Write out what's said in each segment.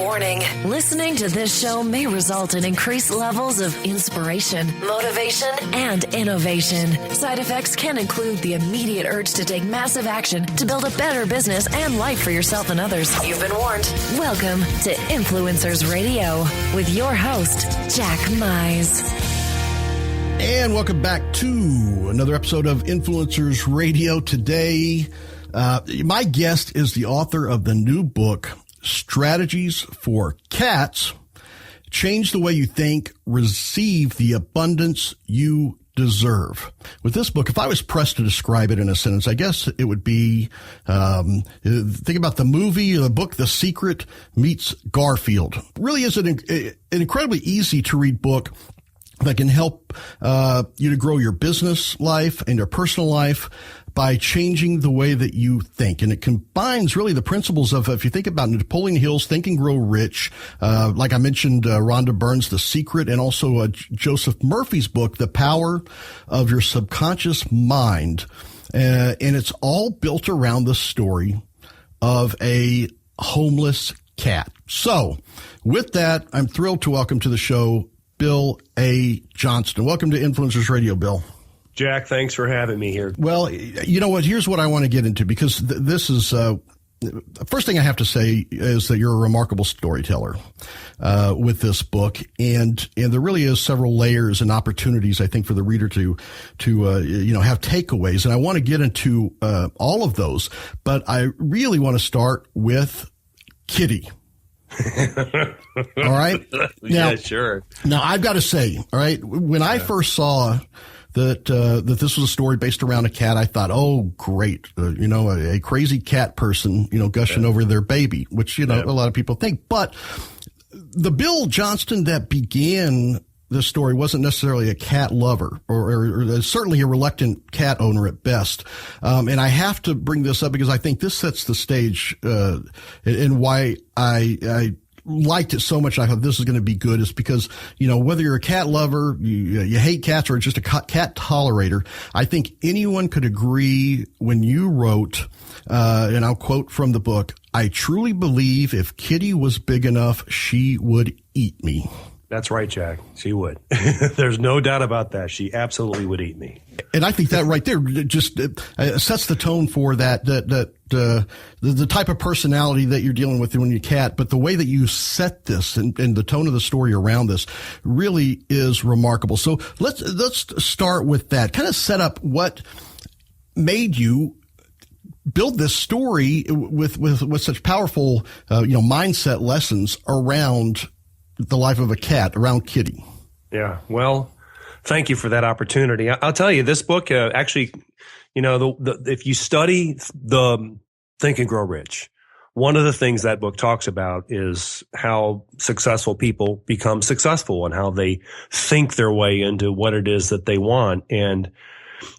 Warning, listening to this show may result in increased levels of inspiration, motivation, and innovation. Side effects can include the immediate urge to take massive action to build a better business and life for yourself and others. You've been warned. Welcome to Influencers Radio with your host, Jack Mize. And welcome back to another episode of Influencers Radio. Today, my guest is the author of the new book, Strategies for Cats. Change the way you think, receive the abundance you deserve. With this book, if I was pressed to describe it in a sentence, I guess it would be, think about the movie, the book, The Secret meets Garfield. Really is an incredibly easy to read book that can help you to grow your business life and your personal life by changing the way that you think. And it combines really the principles of, if you think about Napoleon Hill's Think and Grow Rich, like I mentioned, Rhonda Byrne's The Secret, and also Joseph Murphy's book, The Power of Your Subconscious Mind. And it's all built around the story of a homeless cat. So with that, I'm thrilled to welcome to the show Bill A. Johnston. Welcome to Influencers Radio, Bill. Jack, thanks for having me here. Well, you know what? Here's what I want to get into, because this is first thing I have to say is that you're a remarkable storyteller with this book, and there really is several layers and opportunities, I think, for the reader to have takeaways, and I want to get into all of those, but I really want to start with Kitty. All right. Now, yeah, sure. Now I've got to say, all right, when I first saw that this was a story based around a cat, I thought, oh, great. A crazy cat person, gushing over their baby, which, a lot of people think. But the Bill Johnston that began the story wasn't necessarily a cat lover or certainly a reluctant cat owner at best. And I have to bring this up because I think this sets the stage, and why I liked it so much. I thought this is going to be good is because, whether you're a cat lover, you hate cats, or just a cat tolerator, I think anyone could agree when you wrote, and I'll quote from the book, "I truly believe if Kitty was big enough, she would eat me." That's right, Jack. She would. There's no doubt about that. She absolutely would eat me. And I think that right there just sets the tone for the type of personality that you're dealing with when you're a cat. But the way that you set this and the tone of the story around this really is remarkable. So let's start with that. Kind of set up what made you build this story with such powerful mindset lessons around the life of a cat, around Kitty. Yeah. Well, thank you for that opportunity. I'll tell you, this book actually, if you study the Think and Grow Rich, one of the things that book talks about is how successful people become successful and how they think their way into what it is that they want. And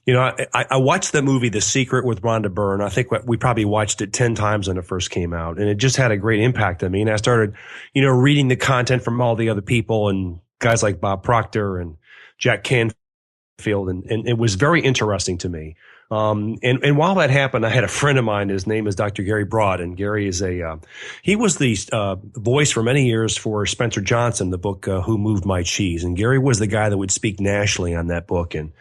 I watched the movie The Secret with Rhonda Byrne. I think we probably watched it 10 times when it first came out, and it just had a great impact on me. And I started, reading the content from all the other people and guys like Bob Proctor and Jack Canfield, and it was very interesting to me. And while that happened, I had a friend of mine. His name is Dr. Gary Broad, and Gary is he was the voice for many years for Spencer Johnson, the book Who Moved My Cheese. And Gary was the guy that would speak nationally on that book. And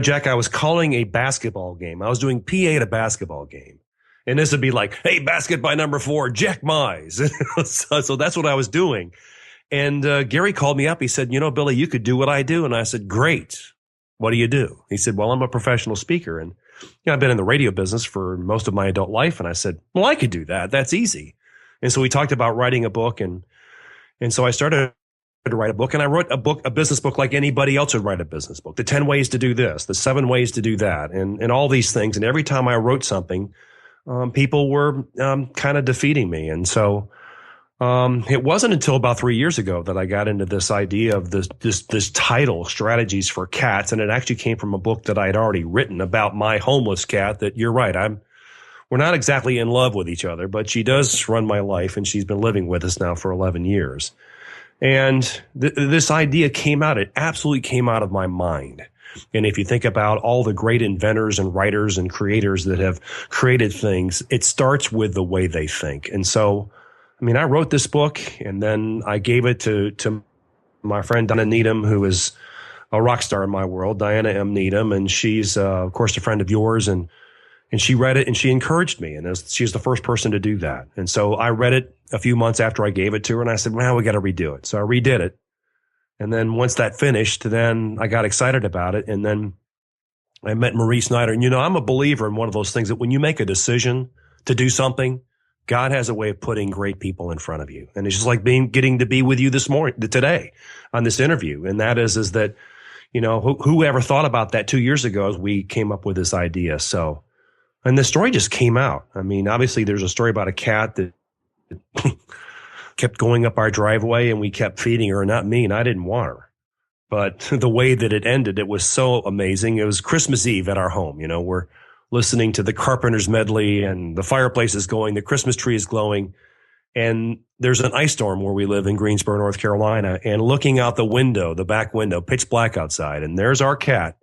Jack, I was calling a basketball game. I was doing PA at a basketball game. And this would be like, "Hey, basket by number 4, Jack Mize." So that's what I was doing. And Gary called me up. He said, "Billy, you could do what I do." And I said, "Great. What do you do?" He said, "Well, I'm a professional speaker, and I've been in the radio business for most of my adult life." And I said, "Well, I could do that. That's easy." And so we talked about writing a book, and so I started to write a book, and I wrote a business book like anybody else would write a business book. The 10 ways to do this, the 7 ways to do that, and all these things. And every time I wrote something, people were kind of defeating me. And so it wasn't until about 3 years ago that I got into this idea of this title, Strategies for Cats. And it actually came from a book that I had already written about my homeless cat that, you're right, we're not exactly in love with each other, but she does run my life, and she's been living with us now for 11 years. And this idea it absolutely came out of my mind. And if you think about all the great inventors and writers and creators that have created things, it starts with the way they think. And so I mean, I wrote this book and then I gave it to my friend Diana Needham, who is a rock star in my world, Diana M. Needham. And she's, of course, a friend of yours. And she read it and she encouraged me. And she's the first person to do that. And so I read it a few months after I gave it to her and I said, well, we got to redo it. So I redid it. And then once that finished, then I got excited about it. And then I met Marie Snyder. And, I'm a believer in one of those things that when you make a decision to do something, God has a way of putting great people in front of you. And it's just like getting to be with you today on this interview. And that is that, who ever thought about that 2 years ago as we came up with this idea. So, and the story just came out. I mean, obviously there's a story about a cat that kept going up our driveway and we kept feeding her, not me, and I didn't want her. But the way that it ended, it was so amazing. It was Christmas Eve at our home. We're listening to the Carpenters medley and the fireplace is going, the Christmas tree is glowing. And there's an ice storm where we live in Greensboro, North Carolina, and looking out the window, the back window, pitch black outside. And there's our cat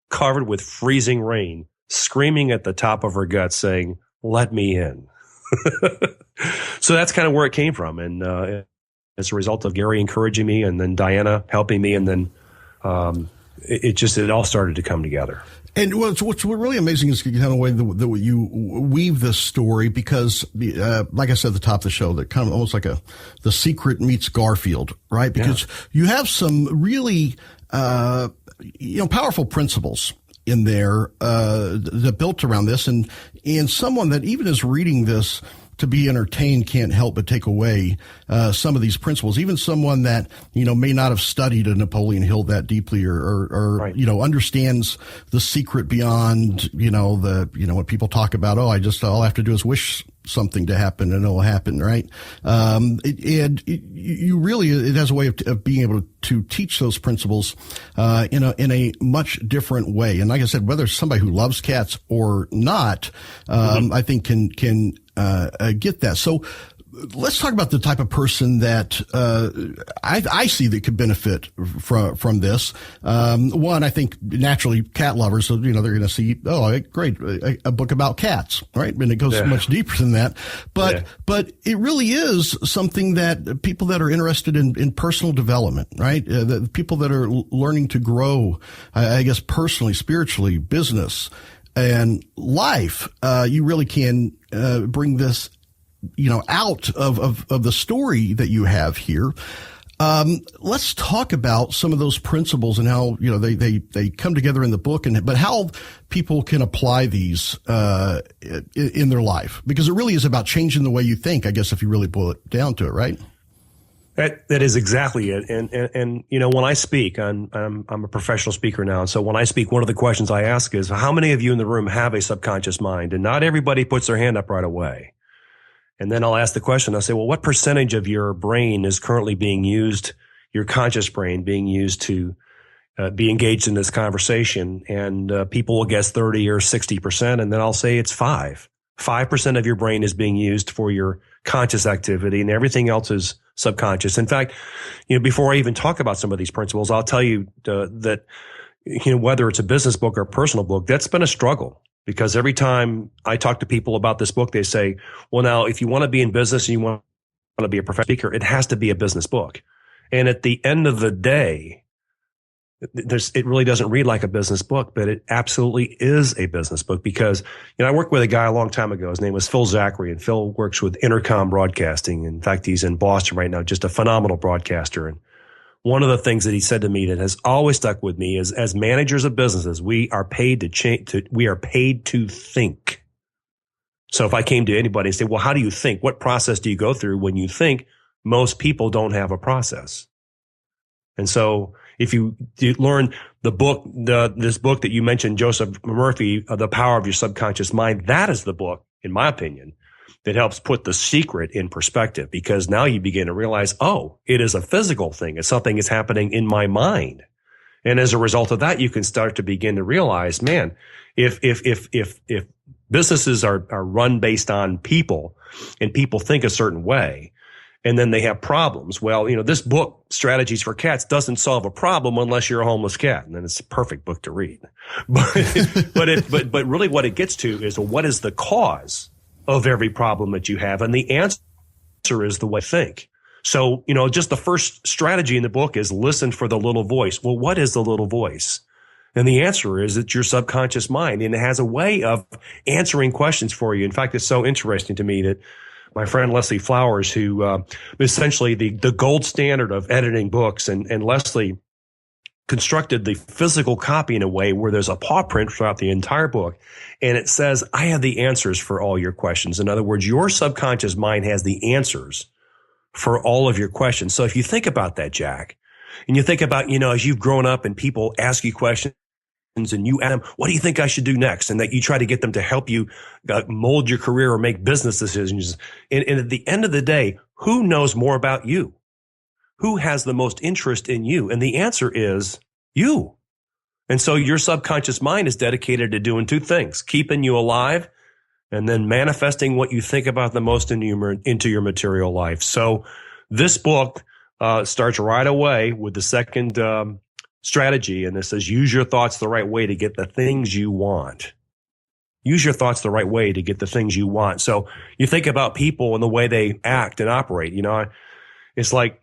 covered with freezing rain, screaming at the top of her guts saying, let me in. So that's kind of where it came from. And as a result of Gary encouraging me and then Diana helping me, and then it all started to come together. And what's really amazing is kind of the way that you weave this story, because, like I said at the top of the show, that kind of almost like The Secret meets Garfield, right? Because you have some really, powerful principles in there, that built around this, and someone that even is reading this to be entertained can't help but take away some of these principles. Even someone that may not have studied a Napoleon Hill that deeply, or right, understands the secret beyond when people talk about, all I have to do is wish something to happen and it'll happen, right? It has a way of being able to teach those principles in a much different way. And like I said, whether it's somebody who loves cats or not, I think can get that. So let's talk about the type of person that I see that could benefit from this. One, I think naturally cat lovers, so they're going to see, great, a book about cats, right? And it goes much deeper than that. But it really is something that people that are interested in personal development, right? The people that are learning to grow, I guess personally, spiritually, business, and life, you really can bring this out of the story that you have here. Let's talk about some of those principles and how, they come together in the book, but how people can apply these, in their life, because it really is about changing the way you think, I guess, if you really boil it down to it, right? That is exactly it. And when I speak, I'm a professional speaker now. And so when I speak, one of the questions I ask is, how many of you in the room have a subconscious mind? And not everybody puts their hand up right away. And then I'll ask the question, I'll say, well, what percentage of your brain is currently being used, your conscious brain being used to be engaged in this conversation? And people will guess 30 or 60%. And then I'll say it's 5% of your brain is being used for your conscious activity, and everything else is subconscious. In fact, before I even talk about some of these principles, I'll tell you that, whether it's a business book or a personal book, that's been a struggle. Because every time I talk to people about this book, they say, well, now, if you want to be in business and you want to be a professional speaker, it has to be a business book. And at the end of the day, it really doesn't read like a business book, but it absolutely is a business book. Because, I worked with a guy a long time ago. His name was Phil Zachary, and Phil works with Intercom Broadcasting. In fact, he's in Boston right now, just a phenomenal broadcaster. And one of the things that he said to me that has always stuck with me is, as managers of businesses, we are paid to think. So if I came to anybody and say, well, how do you think? What process do you go through when you think? Most people don't have a process. And so if you learn the book, this book that you mentioned, Joseph Murphy, The Power of Your Subconscious Mind, that is the book, in my opinion, that helps put the secret in perspective, because now you begin to realize, it is a physical thing. It's something that's happening in my mind. And as a result of that, you can start to begin to realize, man, if businesses are run based on people and people think a certain way, and then they have problems. Well, this book, Strategies for Cats, doesn't solve a problem unless you're a homeless cat. And then it's a perfect book to read. But really what it gets to is, what is the cause of every problem that you have? And the answer is the way I think. So, just the first strategy in the book is listen for the little voice. Well, what is the little voice? And the answer is it's your subconscious mind, and it has a way of answering questions for you. In fact, it's so interesting to me that my friend Leslie Flowers, who essentially the gold standard of editing books, and Leslie constructed the physical copy in a way where there's a paw print throughout the entire book. And it says, I have the answers for all your questions. In other words, your subconscious mind has the answers for all of your questions. So if you think about that, Jack, and you think about, as you've grown up and people ask you questions and you ask them, what do you think I should do next? And that you try to get them to help you mold your career or make business decisions. And at the end of the day, who knows more about you? Who has the most interest in you? And the answer is you. And so your subconscious mind is dedicated to doing two things, keeping you alive and then manifesting what you think about the most into your material life. So this book starts right away with the second strategy. And it says, use your thoughts the right way to get the things you want. Use your thoughts the right way to get the things you want. So you think about people and the way they act and operate. It's like,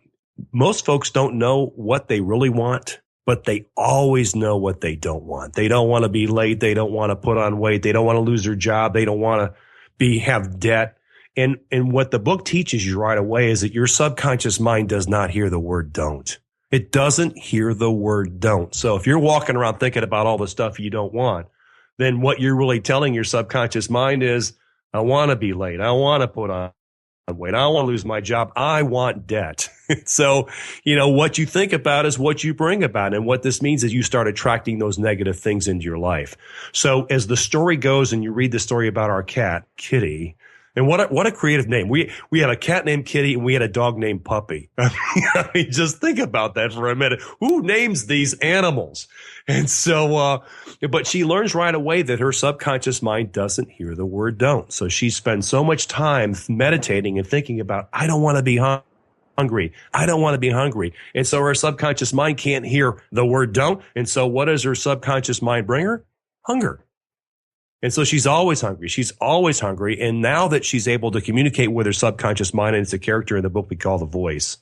most folks don't know what they really want, but they always know what they don't want. They don't want to be late. They don't want to put on weight. They don't want to lose their job. They don't want to have debt. And what the book teaches you right away is that your subconscious mind does not hear the word don't. It doesn't hear the word don't. So if you're walking around thinking about all the stuff you don't want, then what you're really telling your subconscious mind is, I want to be late. I want to put on weight. I don't want to lose my job. I want debt. So, what you think about is what you bring about. And what this means is you start attracting those negative things into your life. So as the story goes and you read the story about our cat, Kitty, and what a creative name. We had a cat named Kitty and we had a dog named Puppy. I mean, just think about that for a minute. Who names these animals? And so, but she learns right away that her subconscious mind doesn't hear the word don't. So she spends so much time meditating and thinking about, I don't want to be hungry. I don't want to be hungry. And so her subconscious mind can't hear the word don't. And so what does her subconscious mind bring her? Hunger. And so she's always hungry. She's always hungry. And now that she's able to communicate with her subconscious mind, and it's a character in the book we call the voice,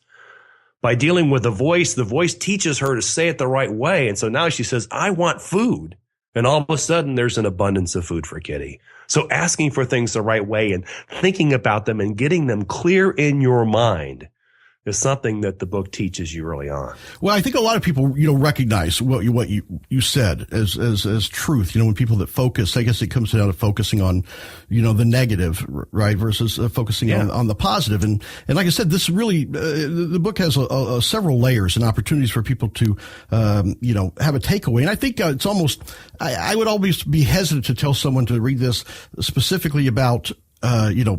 by dealing with the voice teaches her to say it the right way. And so now she says, I want food. And all of a sudden there's an abundance of food for Kitty. So asking for things the right way and thinking about them and getting them clear in your mind is something that the book teaches you early on. Well, I think a lot of people, recognize what you said as truth. When people that focus, I guess it comes down to focusing on, the negative, right, versus focusing on the positive. And like I said, this really, the book has several layers and opportunities for people to, have a takeaway. And I think it's almost, I would always be hesitant to tell someone to read this specifically about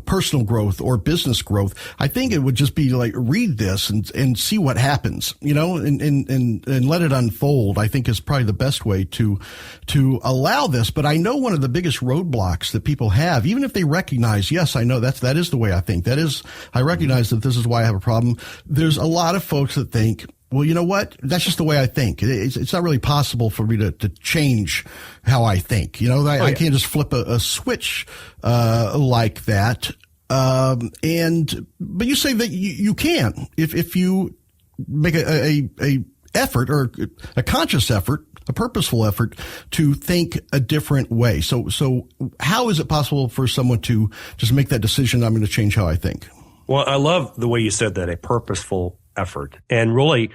personal growth or business growth. I think it would just be like, read this and see what happens, and let it unfold, I think is probably the best way to allow this. But I know one of the biggest roadblocks that people have, even if they recognize, yes, I know that is the way I think. I recognize that this is why I have a problem. There's a lot of folks that think, well, you know what? That's just the way I think. It's not really possible for me to change how I think. I can't just flip a switch like that. But you say that you can if you make a effort or a conscious effort, a purposeful effort to think a different way. So how is it possible for someone to just make that decision? I'm going to change how I think. Well, I love the way you said that, a purposeful effort. And really,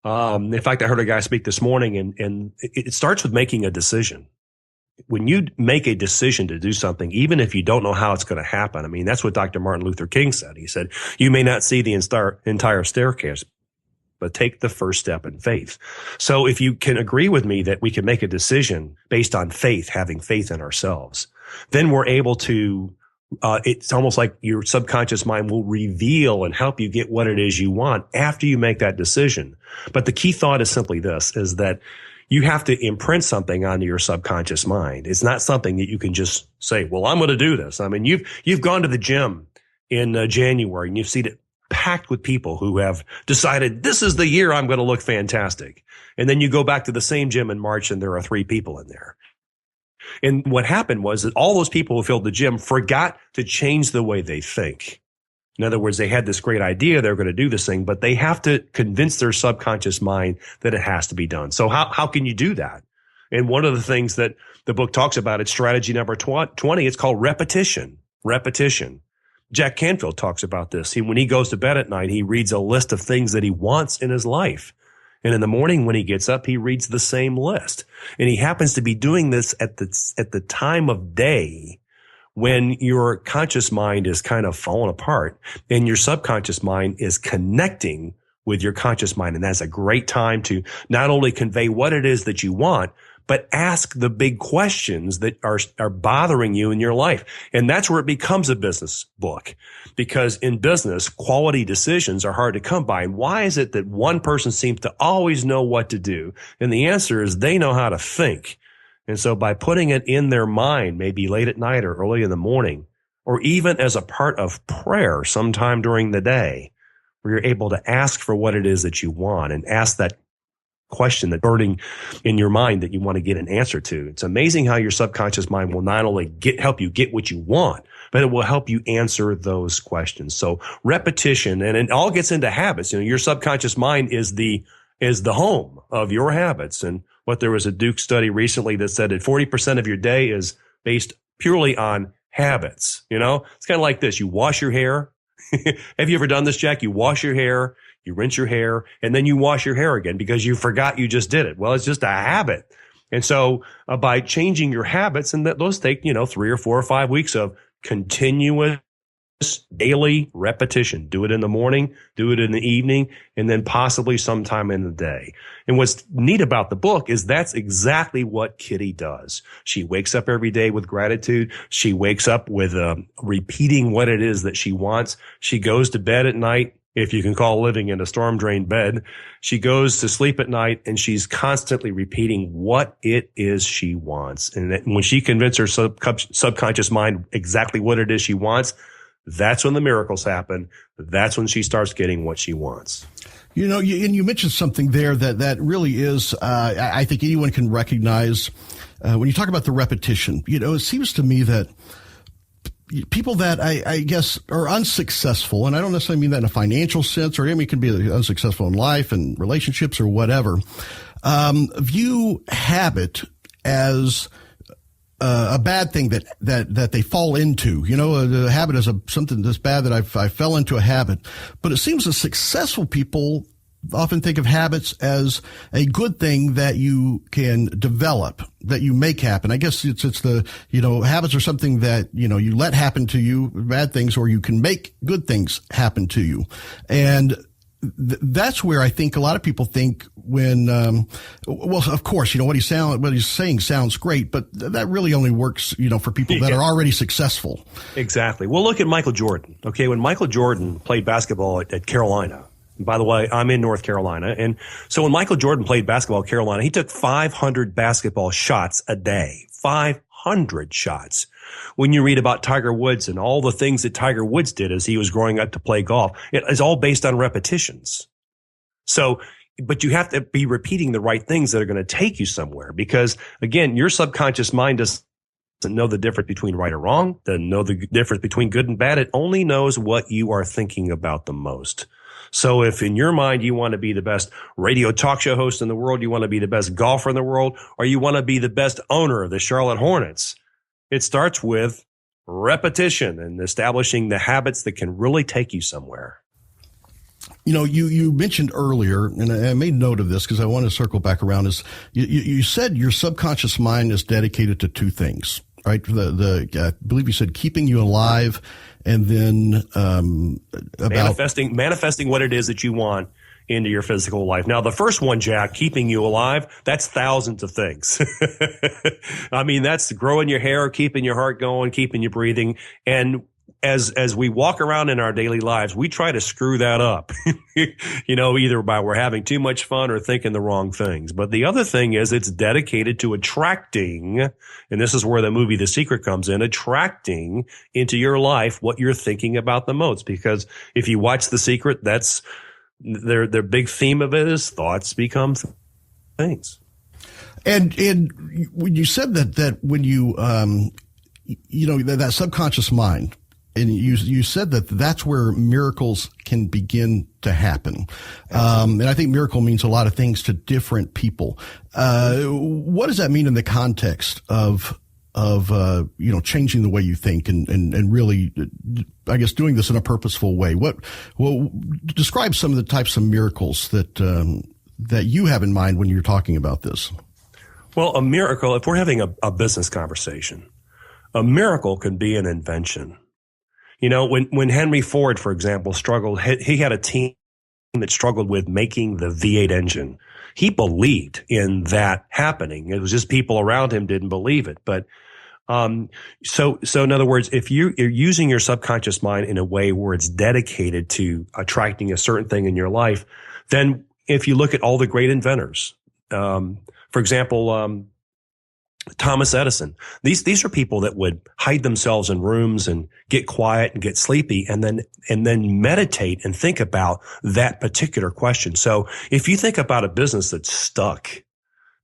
in fact, I heard a guy speak this morning, and it starts with making a decision. When you make a decision to do something, even if you don't know how it's going to happen, I mean, that's what Dr. Martin Luther King said. He said, you may not see the entire staircase, but take the first step in faith. So if you can agree with me that we can make a decision based on faith, having faith in ourselves, then we're able to it's almost like your subconscious mind will reveal and help you get what it is you want after you make that decision. But the key thought is simply this, is that you have to imprint something onto your subconscious mind. It's not something that you can just say, well, I'm going to do this. I mean, you've gone to the gym in January and you've seen it packed with people who have decided this is the year I'm going to look fantastic. And then you go back to the same gym in March and there are 3 people in there. And what happened was that all those people who filled the gym forgot to change the way they think. In other words, they had this great idea, they're going to do this thing, but they have to convince their subconscious mind that it has to be done. So how can you do that? And one of the things that the book talks about, it's strategy number 20, it's called repetition. Repetition. Jack Canfield talks about this. When he goes to bed at night, he reads a list of things that he wants in his life. And in the morning when he gets up, he reads the same list. And he happens to be doing this at the time of day when your conscious mind is kind of falling apart and your subconscious mind is connecting with your conscious mind. And that's a great time to not only convey what it is that you want, but ask the big questions that are bothering you in your life. And that's where it becomes a business book, because in business, quality decisions are hard to come by. And why is it that one person seems to always know what to do? And the answer is they know how to think. And so by putting it in their mind, maybe late at night or early in the morning, or even as a part of prayer sometime during the day, where you're able to ask for what it is that you want and ask that question that's burning in your mind that you want to get an answer to. It's amazing how your subconscious mind will not only help you get what you want, but it will help you answer those questions. So repetition, and it all gets into habits. Your subconscious mind is the home of your habits. And there was a Duke study recently that said that 40% of your day is based purely on habits. It's kind of like this. You wash your hair. Have you ever done this, Jack? You wash your hair, you rinse your hair, and then you wash your hair again because you forgot you just did it. Well, it's just a habit. And so by changing your habits, and those take, 3 or 4 or 5 weeks of continuous daily repetition. Do it in the morning, do it in the evening, and then possibly sometime in the day. And what's neat about the book is that's exactly what Kitty does. She wakes up every day with gratitude. She wakes up with repeating what it is that she wants. She goes to bed at night, if you can call living in a storm-drained bed. She goes to sleep at night, and she's constantly repeating what it is she wants. And when she convinces her subconscious mind exactly what it is she wants, that's when the miracles happen. That's when she starts getting what she wants. And you mentioned something there that really is, I think anyone can recognize when you talk about the repetition. It seems to me that people that I guess are unsuccessful, and I don't necessarily mean that in a financial sense, or it can be unsuccessful in life and relationships or whatever, view habit as a bad thing that they fall into. The habit is something that's bad that I fell into a habit. But it seems that successful people often think of habits as a good thing that you can develop, that you make happen. I guess it's the, habits are something that, you let happen to you, bad things, or you can make good things happen to you. And that's where I think a lot of people think when, of course, what he's saying sounds great, but that really only works, for people that are already successful. Exactly. Well, look at Michael Jordan. Okay. When Michael Jordan played basketball at Carolina, and by the way, I'm in North Carolina. And so when Michael Jordan played basketball at Carolina, he took 500 basketball shots a day, 500 shots. When you read about Tiger Woods and all the things that Tiger Woods did as he was growing up to play golf, it is all based on repetitions. So, but you have to be repeating the right things that are going to take you somewhere, because again, your subconscious mind doesn't know the difference between right or wrong, doesn't know the difference between good and bad. It only knows what you are thinking about the most. So if in your mind you want to be the best radio talk show host in the world, you want to be the best golfer in the world, or you want to be the best owner of the Charlotte Hornets, it starts with repetition and establishing the habits that can really take you somewhere. You mentioned earlier, and I made note of this because I want to circle back around, is you said your subconscious mind is dedicated to two things, right? I believe you said keeping you alive, and then about manifesting what it is that you want into your physical life. Now, the first one, Jack, keeping you alive, that's thousands of things. I mean, that's growing your hair, keeping your heart going, keeping you breathing. And as we walk around in our daily lives, we try to screw that up, either by we're having too much fun or thinking the wrong things. But the other thing is it's dedicated to attracting, and this is where the movie The Secret comes in, attracting into your life what you're thinking about the most. Because if you watch The Secret, that's their big theme of it is thoughts become things. And when you said that when you, that subconscious mind, And you said that that's where miracles can begin to happen. And I think miracle means a lot of things to different people. What does that mean in the context of changing the way you think and really, I guess, doing this in a purposeful way? Describe some of the types of miracles that you have in mind when you're talking about this. Well, a miracle, if we're having a business conversation, a miracle can be an invention. When Henry Ford, for example, struggled, he had a team that struggled with making the V8 engine. He believed in that happening. It was just people around him didn't believe it. But so in other words, if you're using your subconscious mind in a way where it's dedicated to attracting a certain thing in your life, then if you look at all the great inventors, for example, Thomas Edison, these are people that would hide themselves in rooms and get quiet and get sleepy and then meditate and think about that particular question. So if you think about a business that's stuck,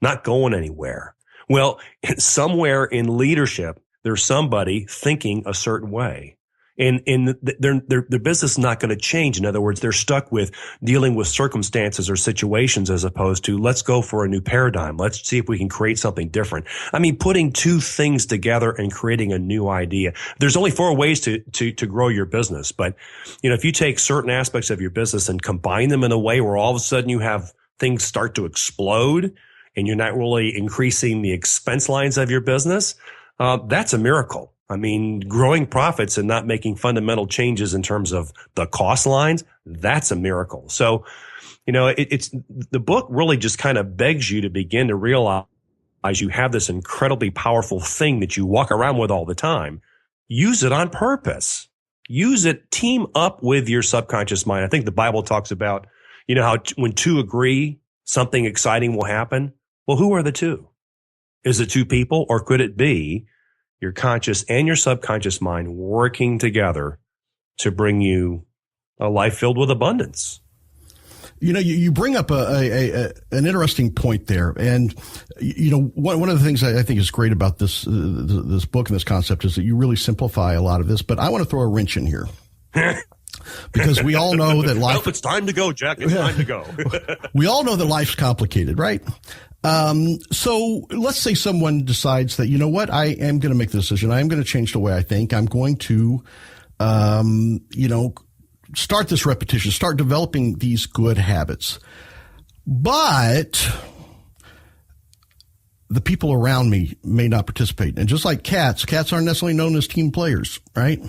not going anywhere, well, somewhere in leadership, there's somebody thinking a certain way. And their business is not going to change. In other words, they're stuck with dealing with circumstances or situations as opposed to let's go for a new paradigm. Let's see if we can create something different. I mean, putting two things together and creating a new idea. There's only 4 ways to grow your business. But, if you take certain aspects of your business and combine them in a way where all of a sudden you have things start to explode and you're not really increasing the expense lines of your business, that's a miracle. I mean, growing profits and not making fundamental changes in terms of the cost lines, that's a miracle. So, it's the book really just kind of begs you to begin to realize you have this incredibly powerful thing that you walk around with all the time. Use it on purpose. Use it, team up with your subconscious mind. I think the Bible talks about, how when 2 agree, something exciting will happen. Well, who are the 2? Is it 2 people, or could it be your conscious and your subconscious mind working together to bring you a life filled with abundance? You bring up an interesting point there. And, one of the things I think is great about this book and this concept is that you really simplify a lot of this, but I want to throw a wrench in here. Because we all know that life... Well, it's time to go, Jack. It's time to go. We all know that life's complicated, right? So let's say someone decides that, I am going to make the decision. I am going to change the way I think. I'm going to, start this repetition, start developing these good habits. But the people around me may not participate. And just like cats aren't necessarily known as team players, right?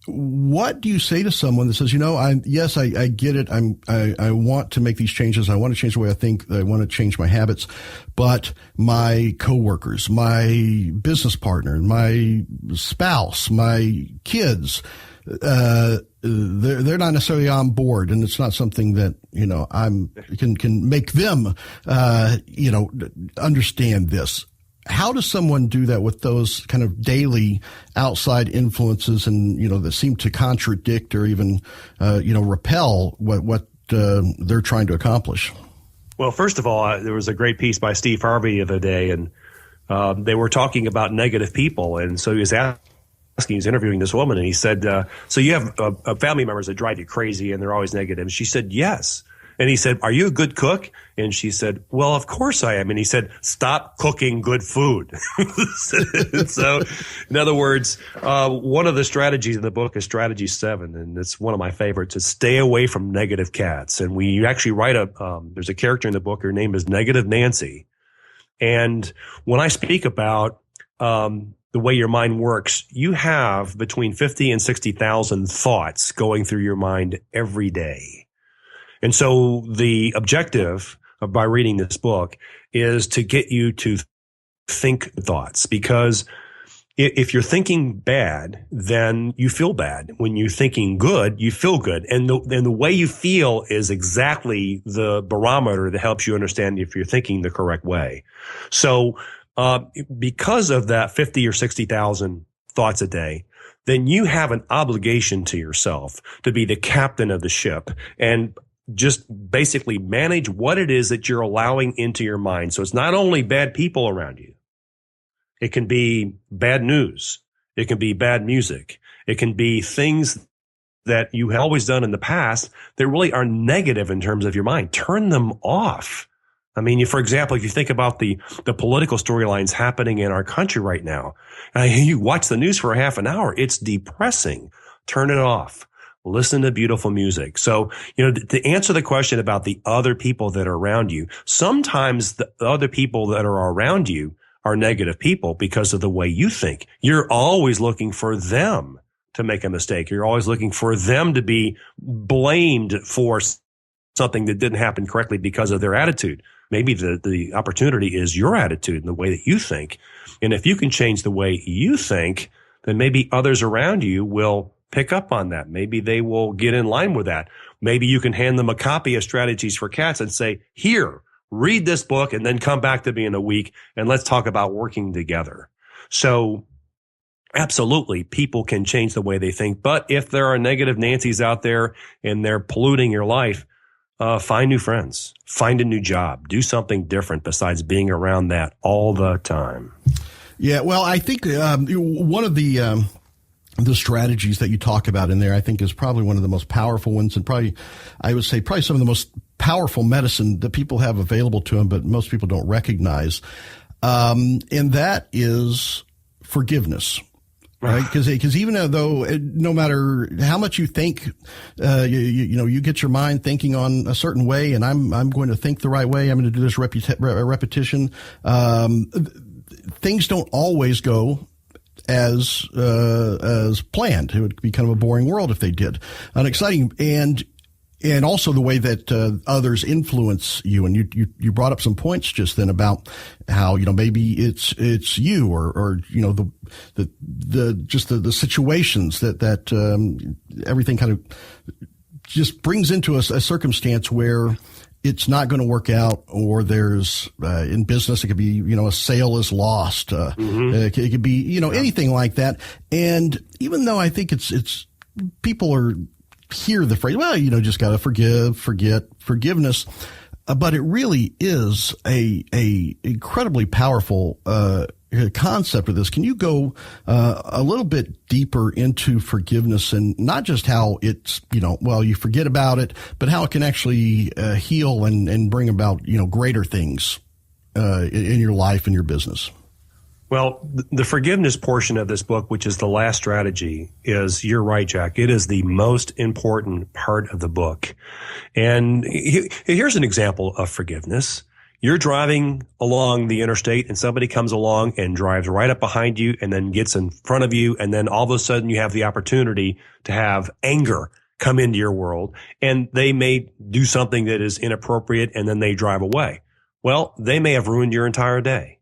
What do you say to someone that says, I get it. I want to make these changes. I want to change the way I think. I want to change my habits, but my coworkers, my business partner, my spouse, my kids, they're not necessarily on board, and it's not something that, can make them, understand this. How does someone do that with those kind of daily outside influences and, that seem to contradict or even, repel what they're trying to accomplish? Well, first of all, there was a great piece by Steve Harvey the other day, and they were talking about negative people. And so he was interviewing this woman, and he said, so you have family members that drive you crazy and they're always negative. And she said, yes. And he said, are you a good cook? And she said, well, of course I am. And he said, stop cooking good food. So, in other words, one of the strategies in the book is strategy 7. And it's one of my favorites. Is stay away from negative cats. And we actually write there's a character in the book. Her name is Negative Nancy. And when I speak about, the way your mind works, you have between 50 and 60,000 thoughts going through your mind every day. And so the objective by reading this book is to get you to think thoughts, because if you're thinking bad, then you feel bad. When you're thinking good, you feel good. And the way you feel is exactly the barometer that helps you understand if you're thinking the correct way. So because of that 50 or 60,000 thoughts a day, then you have an obligation to yourself to be the captain of the ship and just basically manage what it is that you're allowing into your mind. So it's not only bad people around you. It can be bad news. It can be bad music. It can be things that you have always done in the past that really are negative in terms of your mind. Turn them off. I mean, for example, if you think about the political storylines happening in our country right now, you watch the news for a half an hour, it's depressing. Turn it off. Listen to beautiful music. So, to answer the question about the other people that are around you, sometimes the other people that are around you are negative people because of the way you think. You're always looking for them to make a mistake. You're always looking for them to be blamed for something that didn't happen correctly because of their attitude. Maybe the opportunity is your attitude and the way that you think. And if you can change the way you think, then maybe others around you will pick up on that. Maybe they will get in line with that. Maybe you can hand them a copy of Strategies for Cats and say, here, read this book and then come back to me in a week and let's talk about working together. So absolutely, people can change the way they think. But if there are negative Nancys out there and they're polluting your life, find new friends, find a new job, do something different besides being around that all the time. Yeah, well, I think one of the strategies that you talk about in there, I think, is probably one of the most powerful ones, and I would say some of the most powerful medicine that people have available to them, but most people don't recognize. And that is forgiveness. Right. Because even though no matter how much you think, you get your mind thinking on a certain way, and I'm going to think the right way. I'm going to do this repetition. Things don't always go as planned. It would be kind of a boring world if they did. Unexciting. And also the way that others influence you. And you brought up some points just then about how, maybe it's you or the situations that everything kind of just brings into a circumstance where it's not going to work out, or there's in business it could be a sale is lost. It could be anything like that. And even though I think it's people hear the phrase, well, just got to forgiveness. But it really is a incredibly powerful concept of this. Can you go a little bit deeper into forgiveness, and not just how it's, you forget about it, but how it can actually heal and bring about, greater things in your life and your business? Well, the forgiveness portion of this book, which is the last strategy, is, you're right, Jack. It is the most important part of the book. And here's an example of forgiveness. You're driving along the interstate and somebody comes along and drives right up behind you and then gets in front of you. And then all of a sudden you have the opportunity to have anger come into your world, and they may do something that is inappropriate and then they drive away. Well, they may have ruined your entire day.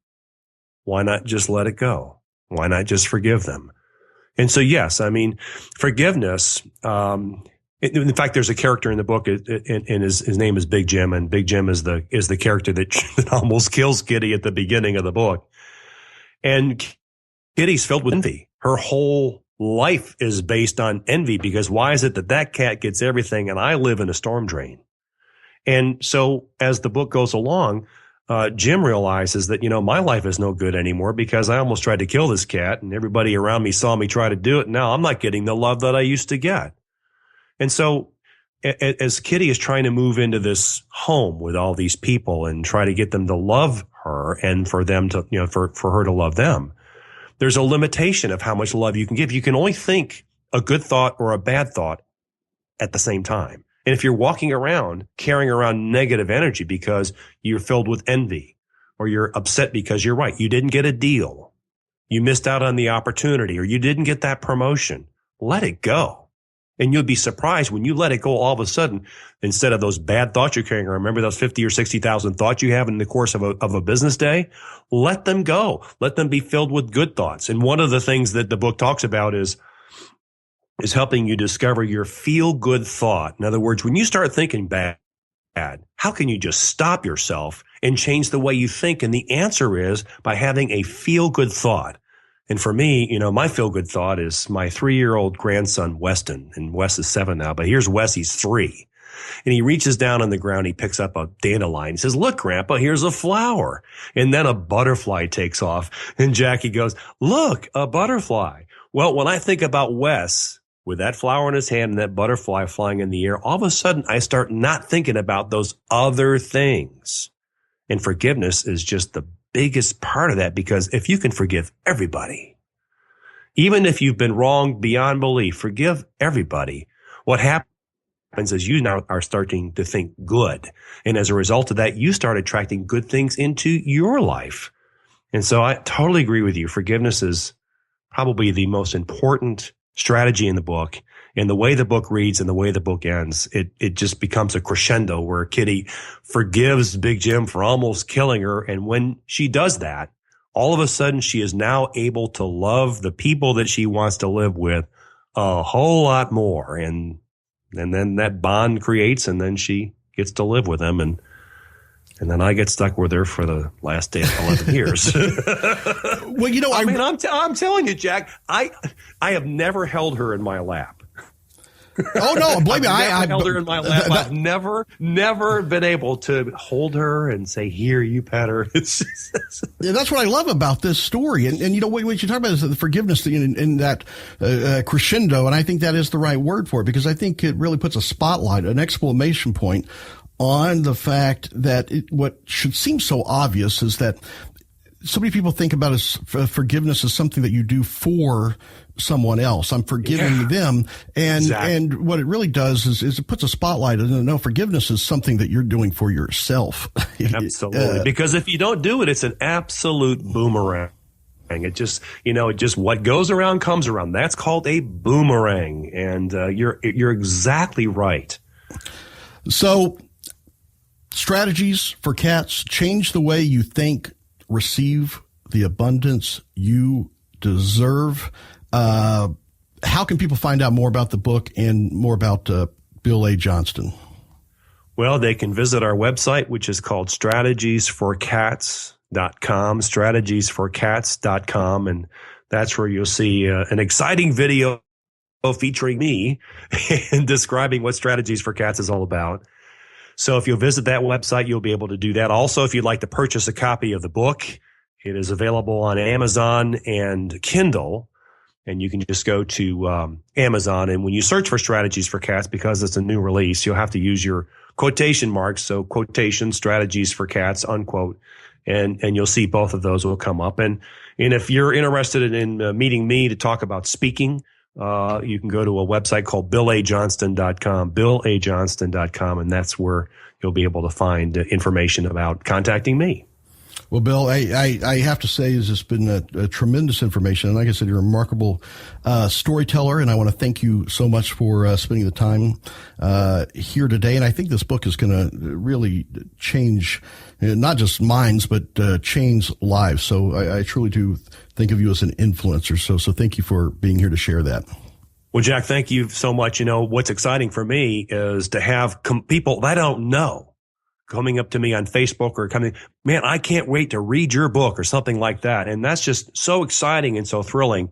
Why not just let it go? Why not just forgive them? And so, yes, I mean, forgiveness. In fact, there's a character in the book, and his name is Big Jim, and Big Jim is the character that almost kills Kitty at the beginning of the book. And Kitty's filled with envy. Her whole life is based on envy, because why is it that cat gets everything and I live in a storm drain? And so, as the book goes along, Jim realizes that, my life is no good anymore because I almost tried to kill this cat and everybody around me saw me try to do it. Now I'm not getting the love that I used to get. And so as Kitty is trying to move into this home with all these people and try to get them to love her and for them to, for her to love them, there's a limitation of how much love you can give. You can only think a good thought or a bad thought at the same time. And if you're walking around carrying around negative energy because you're filled with envy, or you're upset because you're right, you didn't get a deal, you missed out on the opportunity, or you didn't get that promotion, let it go. And you'll be surprised when you let it go, all of a sudden, instead of those bad thoughts you're carrying around, remember those 50 or 60,000 thoughts you have in the course of a business day? Let them go. Let them be filled with good thoughts. And one of the things that the book talks about is helping you discover your feel-good thought. In other words, when you start thinking bad, how can you just stop yourself and change the way you think? And the answer is by having a feel-good thought. And for me, my feel-good thought is my 3-year-old grandson, Weston. And Wes is 7 now, but here's Wes, he's 3. And he reaches down on the ground, he picks up a dandelion. He says, look, Grandpa, here's a flower. And then a butterfly takes off. And Jackie goes, look, a butterfly. Well, when I think about Wes with that flower in his hand and that butterfly flying in the air, all of a sudden I start not thinking about those other things. And forgiveness is just the biggest part of that, because if you can forgive everybody, even if you've been wrong beyond belief, forgive everybody, what happens is you now are starting to think good. And as a result of that, you start attracting good things into your life. And so I totally agree with you. Forgiveness is probably the most important strategy in the book. And the way the book reads and the way the book ends, it just becomes a crescendo where Kitty forgives Big Jim for almost killing her. And when she does that, all of a sudden she is now able to love the people that she wants to live with a whole lot more. And then that bond creates, and then she gets to live with them. And then I get stuck with her for the last 11 years. Well, you know, I'm telling you, Jack, I have never held her in my lap. Oh no, believe me, I held her in my lap. I've never been able to hold her and say, "Here, you pet her." Yeah, that's what I love about this story. And you know, what you talk about is the forgiveness in that crescendo, and I think that is the right word for it, because I think it really puts a spotlight, an exclamation point on the fact that what should seem so obvious is that so many people think about forgiveness as something that you do for someone else. I'm forgiving them. And what it really does is it puts a spotlight on, no, forgiveness is something that you're doing for yourself. Absolutely. Because if you don't do it, it's an absolute boomerang. It just what goes around comes around. That's called a boomerang. And you're exactly right. So strategies for cats: change the way you think, receive the abundance you deserve. How can people find out more about the book and more about Bill A. Johnston? Well, they can visit our website, which is called strategiesforcats.com, strategiesforcats.com. And that's where you'll see an exciting video featuring me and describing what Strategies for Cats is all about. So if you'll visit that website, you'll be able to do that. Also, if you'd like to purchase a copy of the book, it is available on Amazon and Kindle. And you can just go to Amazon. And when you search for Strategies for Cats, because it's a new release, you'll have to use your quotation marks. So quotation, Strategies for Cats, unquote. And you'll see both of those will come up. And if you're interested in meeting me to talk about speaking, you can go to a website called BillAJohnston.com, BillAJohnston.com, and that's where you'll be able to find information about contacting me. Well, Bill, I have to say, this has been a tremendous information. And like I said, you're a remarkable storyteller, and I want to thank you so much for spending the time here today. And I think this book is going to really change not just minds, but change lives. So I truly do think of you as an influencer. So thank you for being here to share that. Well, Jack, thank you so much. You know, what's exciting for me is to have people that I don't know coming up to me on Facebook or man, I can't wait to read your book or something like that. And that's just so exciting and so thrilling.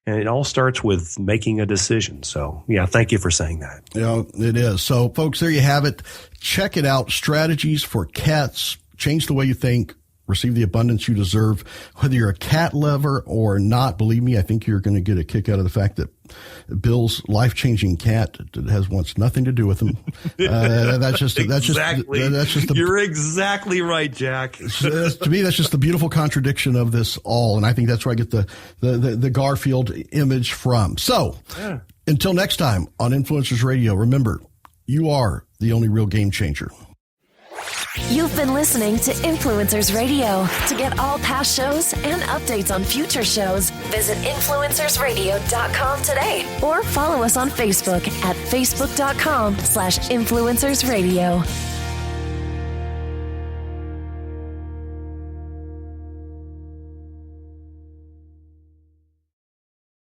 And it all starts with making a decision. So, yeah, thank you for saying that. Yeah, it is. So, folks, there you have it. Check it out. Strategies for Cats. Change the way you think. Receive the abundance you deserve. Whether you're a cat lover or not, believe me, I think you're going to get a kick out of the fact that Bill's life-changing cat wants nothing to do with him. You're exactly right, Jack. To me, that's just the beautiful contradiction of this all, and I think that's where I get the Garfield image from. So, Until next time on Influencers Radio, remember, you are the only real game changer. You've been listening to Influencers Radio. To get all past shows and updates on future shows, visit influencersradio.com today or follow us on Facebook at facebook.com/influencersradio.